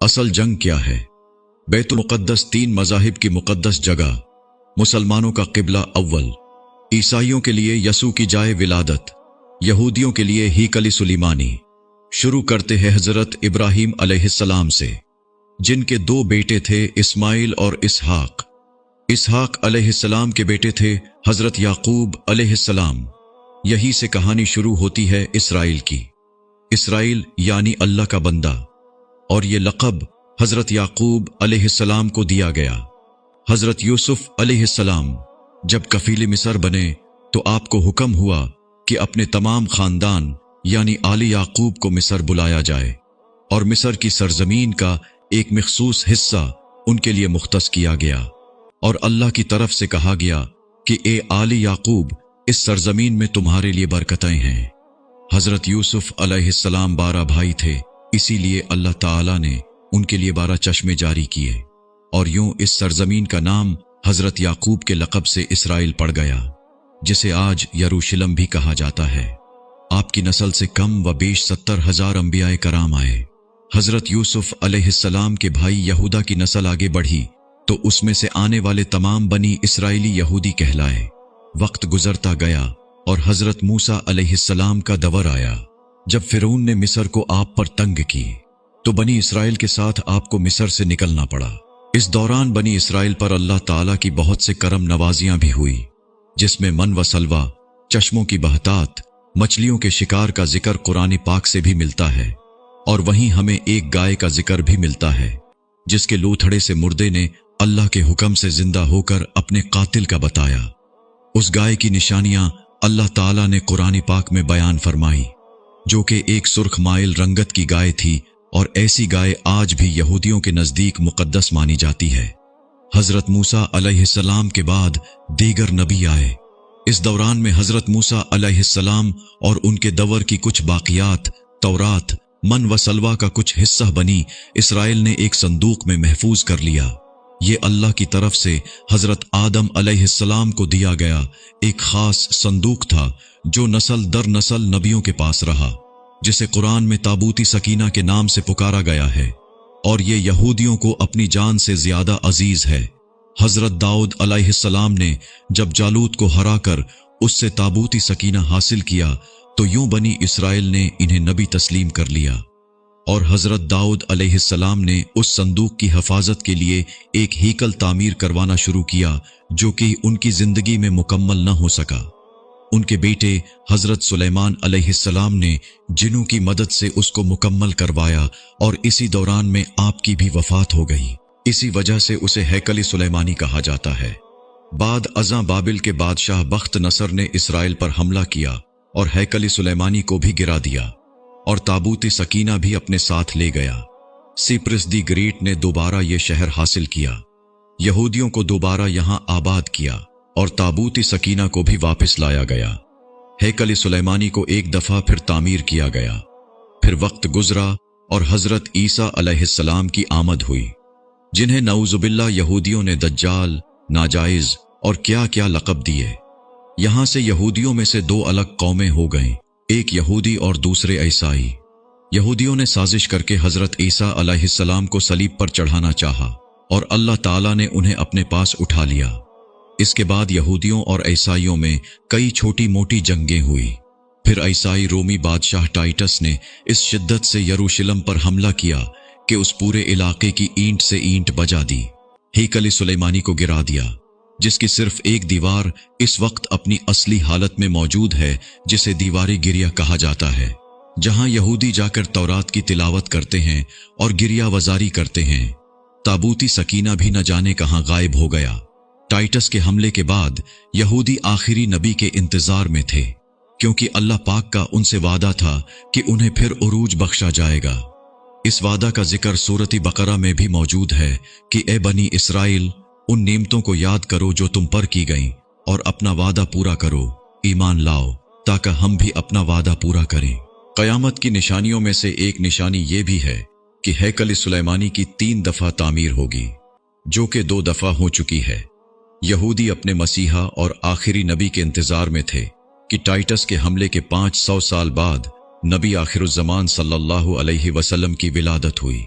असल जंग क्या है? बैतुल मुक़द्दस तीन मज़ाहिब की मुक़द्दस जगह, मुसलमानों का क़िबला अव्वल, ईसाइयों के लिए यसू की जाए विलादत, यहूदियों के लिए हीकल सुलेमानी। शुरू करते हैं हज़रत इब्राहीम अलैहिस्सलाम से, जिनके दो बेटे थे, इस्माइल और इसहाक। इसहाक अलैहिस्सलाम के बेटे थे हज़रत याकूब अलैहिस्सलाम। यही से कहानी शुरू होती है इसराइल की। इसराइल यानी अल्लाह का बंदा, और ये लक़ब हज़रत याकूब अलैहिस्सलाम को दिया गया। हज़रत यूसुफ अलैहिस्सलाम जब कफील मिस्र बने तो आपको हुक्म हुआ कि अपने तमाम खानदान यानी आले याकूब को मिस्र बुलाया जाए, और मिस्र की सरजमीन का एक मखसूस हिस्सा उनके लिए मुख्तस किया गया, और अल्लाह की तरफ से कहा गया कि ए आले याकूब, इस सरजमीन में तुम्हारे लिए बरकतें हैं। हज़रत यूसुफ अलैहिस्सलाम 12 भाई थे, इसीलिए अल्लाह ताला ने उनके लिए 12 चश्मे जारी किए, और यूं इस सरजमीन का नाम हज़रत याकूब के लक़ब से इसराइल पड़ गया, जिसे आज यरूशलेम भी कहा जाता है। आपकी नस्ल से कम व बेश 70,000 अंबियाए कराम आए। हज़रत यूसुफ अलैहिस्सलाम के भाई यहूदा की नस्ल आगे बढ़ी तो उसमें से आने वाले तमाम बनी इसराइली यहूदी कहलाए। वक्त गुजरता गया और हज़रत मूसा अलैहिस्सलाम का दवर आया। जब फिरौन ने मिस्र को आप पर तंग की तो बनी इसराइल के साथ आपको मिस्र से निकलना पड़ा। इस दौरान बनी इसराइल पर अल्लाह ताला की बहुत से करम नवाजियां भी हुई, जिसमें मन व सलवा, चश्मों की बहतात, मछलियों के शिकार का जिक्र कुरान पाक से भी मिलता है, और वहीं हमें एक गाय का जिक्र भी मिलता है जिसके लूथड़े से मुर्दे ने अल्लाह के हुक्म से जिंदा होकर अपने कातिल का बताया। उस गाय की निशानियां अल्लाह ताला ने कुरान पाक में बयान फरमाई, जो कि एक सुर्ख माइल रंगत की गाय थी, और ऐसी गाय आज भी यहूदियों के नजदीक मुकद्दस मानी जाती है। हज़रत मूसा अलैहिस्सलाम के बाद दीगर नबी आए। इस दौरान में हज़रत मूसा अलैहिस्सलाम और उनके दवर की कुछ बाक़ियात, तौरात, मन व सलवा का कुछ हिस्सा बनी इसराइल ने एक संदूक में महफूज कर लिया। ये अल्लाह की तरफ से हज़रत आदम अलैहिस्सलाम को दिया गया एक खास संदूक था, जो नस्ल दर नस्ल नबियों के पास रहा, जिसे कुरान में ताबूती सकीना के नाम से पुकारा गया है, और ये यहूदियों को अपनी जान से ज्यादा अजीज है। हज़रत दाऊद अलैहिस्सलाम ने जब जालूत को हराकर उससे ताबूती सकीना हासिल किया तो यूं बनी इसराइल ने इन्हें नबी तस्लीम कर लिया, और हज़रत दाऊद अलैहिस्सलाम ने उस संदूक की हिफाजत के लिए एक हीकल तामीर करवाना शुरू किया, जो कि उनकी जिंदगी में मुकम्मल न हो सका। उनके बेटे हज़रत सुलेमान अलैहिस्सलाम ने जिन्हों की मदद से उसको मुकम्मल करवाया, और इसी दौरान में आपकी भी वफात हो गई। इसी वजह से उसे हैकल सुलेमानी कहा जाता है। बाद अज़ां बाबिल के बादशाह बख्त नसर ने इसराइल पर हमला किया और हैकल सुलेमानी को भी गिरा दिया, और ताबूती सकीना भी अपने साथ ले गया। सिप्रस दी ग्रेट ने दोबारा ये शहर हासिल किया, यहूदियों को दोबारा यहां आबाद किया, और ताबूती सकीना को भी वापस लाया गया। हैकल सुलेमानी को एक दफा फिर तामीर किया गया। फिर वक्त गुजरा और हज़रत ईसा अलैहिस्सलाम की आमद हुई, जिन्हें नऊजुबिल्लाह यहूदियों ने दज्जाल, नाजायज और क्या क्या लक़ब दिए। यहां से यहूदियों में से दो अलग कौमें हो गईं, एक यहूदी और दूसरे ईसाई। यहूदियों ने साजिश करके हज़रत ईसा अलैहिस्सलाम को सलीब पर चढ़ाना चाहा, और अल्लाह ताला ने उन्हें अपने पास उठा लिया। इसके बाद यहूदियों और ईसाइयों में कई छोटी मोटी जंगें हुई। फिर ईसाई रोमी बादशाह टाइटस ने इस शिद्दत से यरूशलेम पर हमला किया कि उस पूरे इलाके की ईंट से ईंट बजा दी, हैकल सुलेमानी को गिरा दिया, जिसकी सिर्फ एक दीवार इस वक्त अपनी असली हालत में मौजूद है, जिसे दीवारे गिरिया कहा जाता है, जहां यहूदी जाकर तौरात की तिलावत करते हैं और गिरिया वजारी करते हैं। ताबूती सकीना भी न जाने कहां गायब हो गया। टाइटस के हमले के बाद यहूदी आखिरी नबी के इंतजार में थे, क्योंकि अल्लाह पाक का उनसे वादा था कि उन्हें फिर उरूज बख्शा जाएगा। इस वादा का जिक्र सूरत बकरा में भी मौजूद है कि ए बनी इसराइल, उन नेमतों को याद करो जो तुम पर की गईं, और अपना वादा पूरा करो, ईमान लाओ, ताकि हम भी अपना वादा पूरा करें। क़यामत की निशानियों में से एक निशानी ये भी है कि हैकल सुलेमानी की 3 दफा तामीर होगी, जो कि 2 दफा हो चुकी है। यहूदी अपने मसीहा और आखिरी नबी के इंतजार में थे कि टाइटस के हमले के 500 साल बाद नबी आखिरुज़्ज़मान सल्लल्लाहु अलैहि वसल्लम की विलादत हुई।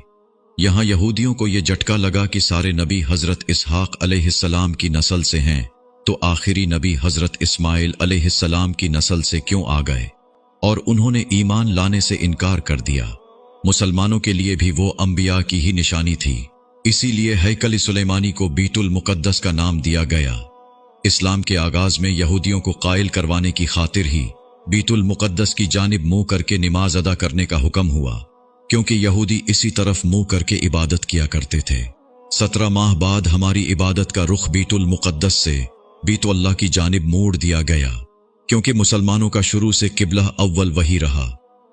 यहाँ यहूदियों को ये झटका लगा कि सारे नबी हजरत इसहाक अलैहिस्सलाम की नस्ल से हैं, तो आखिरी नबी हजरत इस्माइल अलैहिस्सलाम की नस्ल से क्यों आ गए, और उन्होंने ईमान लाने से इनकार कर दिया। मुसलमानों के लिए भी वो अंबिया की ही निशानी थी, इसीलिए हैकल सुलेमानी को बीतुल मुकद्दस का नाम दिया गया। इस्लाम के आगाज में यहूदियों को कायल करवाने की खातिर ही बीतुल मुकद्दस की जानिब मुंह करके नमाज अदा करने का हुक्म हुआ, क्योंकि यहूदी इसी तरफ मुंह करके इबादत किया करते थे। 17 माह बाद हमारी इबादत का रुख बीतुल मुकद्दस से बीतुल्लाह की जानिब मोड़ दिया गया, क्योंकि मुसलमानों का शुरू से किबला अव्वल वही रहा,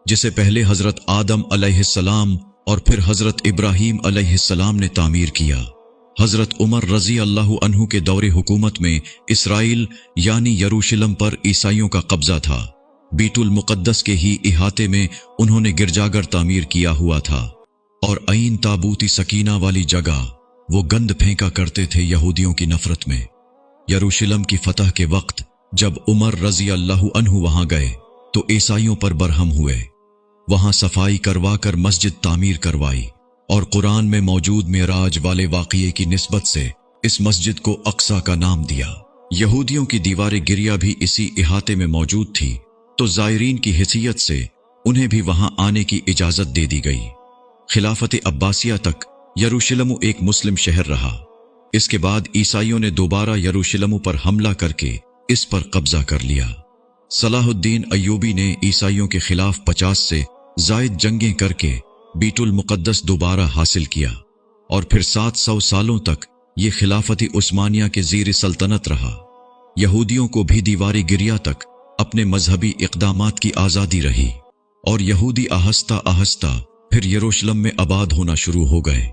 जिसे पहले हजरत आदम अलैहिस्सलाम और फिर हजरत इब्राहीम अलैहिस्सलाम ने तामीर किया। हजरत उमर रजी अल्लाह अन्हु के दौरे हुकूमत में इसराइल यानी यरूशलेम पर ईसाइयों का कब्जा था। बीतुल मुकद्दस के ही इहाते में उन्होंने गिरजाघर तामीर किया हुआ था, और ऐन ताबूती सकीना वाली जगह वो गंद फेंका करते थे यहूदियों की नफरत में। यरूशलेम की फतह के वक्त जब उमर रजी अल्लाह अन्हु वहां गए तो ईसाइयों पर बरहम हुए। वहां सफाई करवा कर मस्जिद तामीर करवाई, और कुरान में मौजूद मेराज वाले वाक़िए की निस्बत से इस मस्जिद को अक्सा का नाम दिया। यहूदियों की दीवार गिरिया भी इसी इहाते में मौजूद थी, तो ज़ायरीन की हैसियत से उन्हें भी वहां आने की इजाजत दे दी गई। खिलाफत अब्बासिया तक यरूशलेम एक मुस्लिम शहर रहा। इसके बाद ईसाइयों ने दोबारा यरूशलेम पर हमला करके इस पर कब्जा कर लिया। सलाहुद्दीन अय्यूबी ने ईसाइयों के खिलाफ 50 से जायद जंगें करके बीतुल मुकद्दस दोबारा हासिल किया, और फिर 700 सालों तक ये खिलाफत उस्मानिया के ज़ीर सल्तनत रहा। यहूदियों को भी दीवारी गिरिया तक अपने मजहबी इक़दामात की आज़ादी रही, और यहूदी आहिस्ता आहिस्ता फिर यरूशलेम में आबाद होना शुरू हो गए।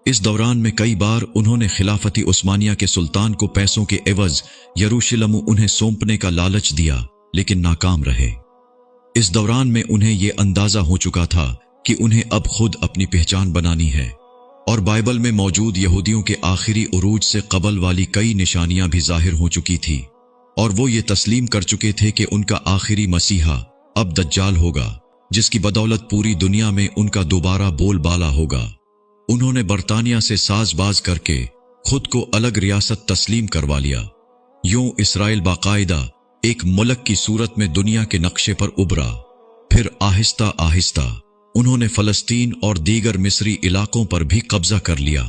इस दौरान में कई बार उन्होंने खिलाफती उस्मानिया के सुल्तान को पैसों के एवज यरूशलेम उन्हें सौंपने का लालच दिया, लेकिन नाकाम रहे। इस दौरान में उन्हें यह अंदाजा हो चुका था कि उन्हें अब खुद अपनी पहचान बनानी है, और बाइबल में मौजूद यहूदियों के आखिरी उरूज से कबल वाली कई निशानियां भी जाहिर हो चुकी थी, और वो ये तस्लीम कर चुके थे कि उनका आखिरी मसीहा अब दज्जाल होगा, जिसकी बदौलत पूरी दुनिया में उनका दोबारा बोलबाला होगा। उन्होंने बरतानिया से साजबाज करके खुद को अलग रियासत तस्लीम करवा लिया। यूं इसराइल बाकायदा एक मुल्क की सूरत में दुनिया के नक्शे पर उभरा। फिर आहिस्ता आहिस्ता उन्होंने फलस्तीन और दीगर मिस्री इलाकों पर भी कब्जा कर लिया।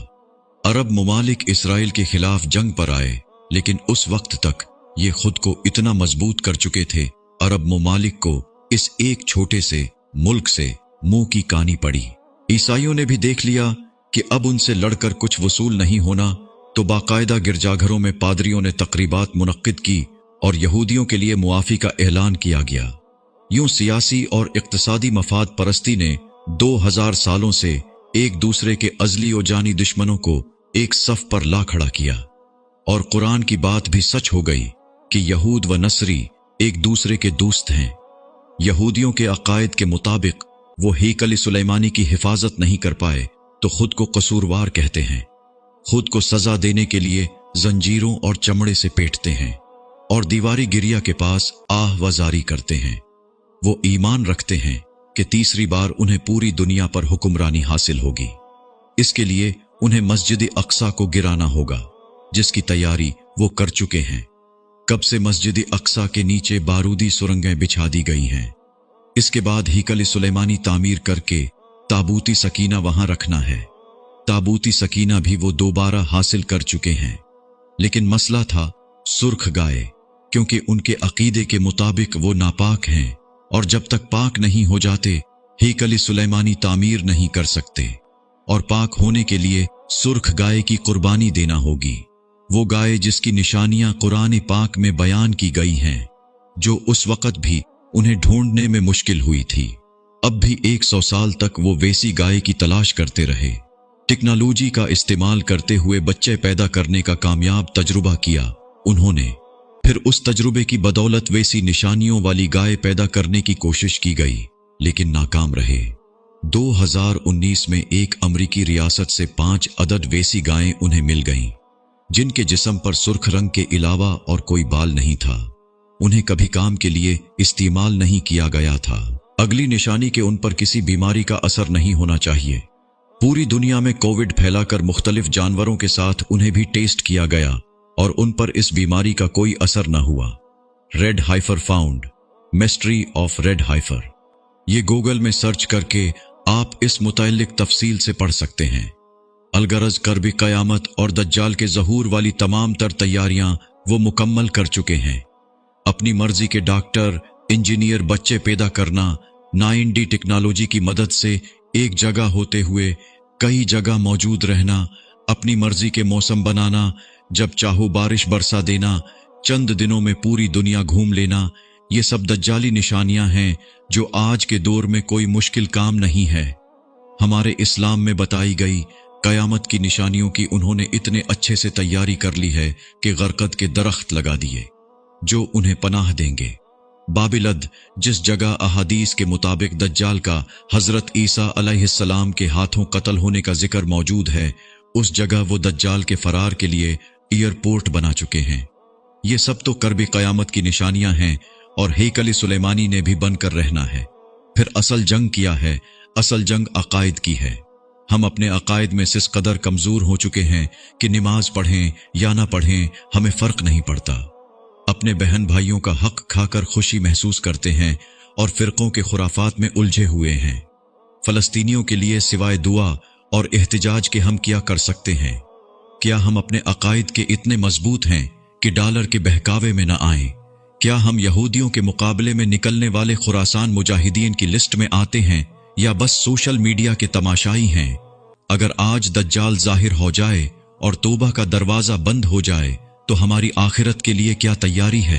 अरब मुमालिक इसराइल के खिलाफ जंग पर आए, लेकिन उस वक्त तक ये खुद को इतना मजबूत कर चुके थे, अरब मुमालिक को इस एक छोटे से मुल्क से मुंह की कानी पड़ी। ईसाइयों ने भी देख लिया कि अब उनसे लड़कर कुछ वसूल नहीं होना, तो बाकायदा गिरजाघरों में पादरियों ने तकरीबात मुनक्किद की और यहूदियों के लिए मुआफ़ी का ऐलान किया गया। यूं सियासी और इक्तिसादी मफाद परस्ती ने 2000 सालों से एक दूसरे के अज़ली और जानी दुश्मनों को एक सफ पर ला खड़ा किया, और कुरान की बात भी सच हो गई कि यहूद व नसरी एक दूसरे के दोस्त हैं। यहूदियों के अकायद के मुताबिक वो हैकल सुलेमानी की हिफाजत नहीं कर पाए तो खुद को कसूरवार कहते हैं, खुद को सजा देने के लिए जंजीरों और चमड़े से पेटते हैं, और दीवारी गिरिया के पास आह वजारी करते हैं। वो ईमान रखते हैं कि तीसरी बार उन्हें पूरी दुनिया पर हुक्मरानी हासिल होगी। इसके लिए उन्हें मस्जिद अक्सा को गिराना होगा, जिसकी तैयारी वो कर चुके हैं। कब से मस्जिद अक्सा के नीचे बारूदी सुरंगें बिछा दी गई हैं। इसके बाद हैकल सुलेमानी तामीर करके ताबूती सकीना वहां रखना है। ताबूती सकीना भी वो दोबारा हासिल कर चुके हैं, लेकिन मसला था सुर्ख गाय, क्योंकि उनके अकीदे के मुताबिक वो नापाक हैं, और जब तक पाक नहीं हो जाते हैकल सुलेमानी तामीर नहीं कर सकते, और पाक होने के लिए सुर्ख गाय की कुर्बानी देना होगी। वो गाय जिसकी निशानियां कुरान पाक में बयान की गई हैं, जो उस वक़्त भी उन्हें ढूंढने में मुश्किल हुई थी। अब भी 100 साल तक वो वैसी गाय की तलाश करते रहे। टेक्नोलॉजी का इस्तेमाल करते हुए बच्चे पैदा करने का कामयाब तजुर्बा किया उन्होंने। फिर उस तजुर्बे की बदौलत वैसी निशानियों वाली गाय पैदा करने की कोशिश की गई, लेकिन नाकाम रहे। 2019 में एक अमरीकी रियासत से 5 अदद वैसी गायें उन्हें मिल गईं, जिनके जिस्म पर सुर्ख रंग के अलावा और कोई बाल नहीं था। उन्हें कभी काम के लिए इस्तेमाल नहीं किया गया था। अगली निशानी के उन पर किसी बीमारी का असर नहीं होना चाहिए। पूरी दुनिया में कोविड फैलाकर मुख्तलिफ जानवरों के साथ उन्हें भी टेस्ट किया गया और उन पर इस बीमारी का कोई असर न हुआ। Red hyper found, mystery of red hyper. ये गूगल में सर्च करके आप इस मुताल्लिक तफसील से पढ़ सकते हैं। अलगरज कर्ब क़यामत और दज्जाल के ज़हूर वाली तमाम तर तैयारियां वो मुकम्मल कर चुके हैं। अपनी मर्जी के डॉक्टर, इंजीनियर बच्चे पैदा करना, 9D टेक्नोलॉजी की मदद से एक जगह होते हुए कई जगह मौजूद रहना, अपनी मर्जी के मौसम बनाना, जब चाहो बारिश बरसा देना, चंद दिनों में पूरी दुनिया घूम लेना, ये सब दज्जाली निशानियां हैं जो आज के दौर में कोई मुश्किल काम नहीं है। हमारे इस्लाम में बताई गई कयामत की निशानियों की उन्होंने इतने अच्छे से तैयारी कर ली है कि गरकद के दरख्त लगा दिए जो उन्हें पनाह देंगे। बाबिलद, जिस जगह अहादीस के मुताबिक दज्जाल का हजरत ईसा अलैहिस्सलाम के हाथों कत्ल होने का जिक्र मौजूद है, उस जगह वो दज्जाल के फरार के लिए एयरपोर्ट बना चुके हैं। ये सब तो कर्ब क़यामत की निशानियां हैं और हेकल सुलेमानी ने भी बनकर रहना है। फिर असल जंग किया है, असल जंग अकायद की है। हम अपने अकायद में इस कदर कमजोर हो चुके हैं कि नमाज पढ़ें या ना पढ़ें हमें फर्क नहीं पड़ता। अपने बहन भाइयों का हक खाकर खुशी महसूस करते हैं और फिरकों के खुराफात में उलझे हुए हैं। फलस्तीनियों के लिए सिवाय दुआ और एहतिजाज के हम क्या कर सकते हैं? क्या हम अपने अकायद के इतने मजबूत हैं कि डॉलर के बहकावे में न आएं? क्या हम यहूदियों के मुकाबले में निकलने वाले खुरासान मुजाहिदीन की लिस्ट में आते हैं या बस सोशल मीडिया के तमाशाई हैं? अगर आज दज्जाल जाहिर हो जाए और तौबा का दरवाजा बंद हो जाए तो हमारी आखिरत के लिए क्या तैयारी है?